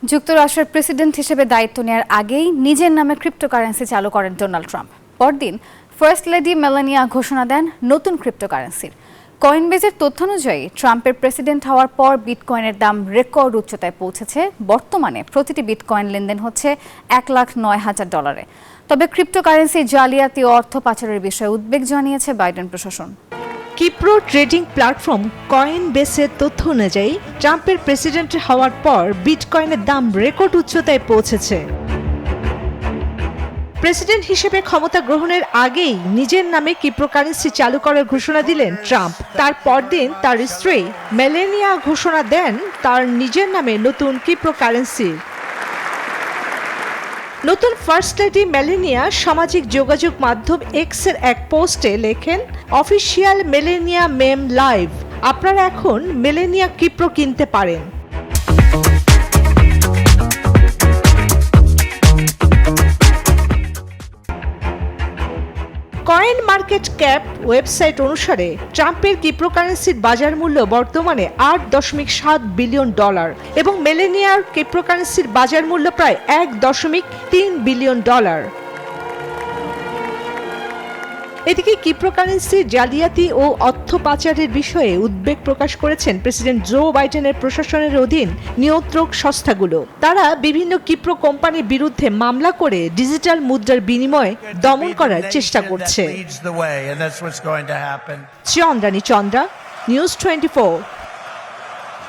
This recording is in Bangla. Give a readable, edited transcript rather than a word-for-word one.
যুক্তরাষ্ট্রের প্রেসিডেন্ট হিসেবে দায়িত্ব নেওয়ার আগেই নিজের নামে ক্রিপ্টোকারেন্সি চালু করেন ডোনাল্ড ট্রাম্প। পরদিন ফার্স্ট লেডি মেলানিয়া ঘোষণা দেন নতুন ক্রিপ্টোকারেন্সির। কয়েনবেজের তথ্যানুযায়ী ট্রাম্পের প্রেসিডেন্ট হওয়ার পর বিটকয়েনের দাম রেকর্ড উচ্চতায় পৌঁছেছে। বর্তমানে প্রতিটি বিটকয়েন লেনদেন হচ্ছে $1,09,000। তবে ক্রিপ্টোকারেন্সি জালিয়াতি ও অর্থ পাচারের বিষয়ে উদ্বেগ জানিয়েছে বাইডেন প্রশাসন। কিপ্রো ট্রেডিং প্ল্যাটফর্ম কয়েনবেসের তথ্য অনুযায়ী ট্রাম্পের প্রেসিডেন্ট হওয়ার পর বিটকয়েনের দাম রেকর্ড উচ্চতায় পৌঁছেছে। প্রেসিডেন্ট হিসেবে ক্ষমতা গ্রহণের আগেই নিজের নামে ক্রিপ্টোকারেন্সি চালু করার ঘোষণা দিলেন ট্রাম্প। তার পরদিন তার স্ত্রী মেলানিয়া ঘোষণা দেন তার নিজের নামে নতুন ক্রিপ্টোকারেন্সি। নতুন ফার্স্ট লেডি মেলানিয়া সামাজিক যোগাযোগ মাধ্যম এক্সের এক পোস্টে লেখেন, অফিসিয়াল মেলানিয়া মেম লাইভ, আপনারা এখন মেলানিয়া ক্রিপ্টো কিনতে পারেন। কয়েন মার্কেট ক্যাপ ওয়েবসাইট অনুসারে ট্রাম্পের ক্রিপ্টোকারেন্সির বাজার মূল্য বর্তমানে $8.7 বিলিয়ন এবং মেলানিয়ার ক্রিপ্টোকারেন্সির বাজার মূল্য প্রায় $1.3 বিলিয়ন। এদিকে ক্রিপ্টোকারেন্সি জালিয়াতি ও অর্থ পাচারের বিষয়ে উদ্বেগ প্রকাশ করেছেন প্রেসিডেন্ট জো বাইডেনের প্রশাসনের অধীন নিয়ন্ত্রক সংস্থাগুলো। তারা বিভিন্ন ক্রিপ্টো কোম্পানির বিরুদ্ধে মামলা করে ডিজিটাল মুদ্রার বিনিময় দমন করার চেষ্টা করছে। চন্দ্রানী চন্দ্রা, নিউজ 24।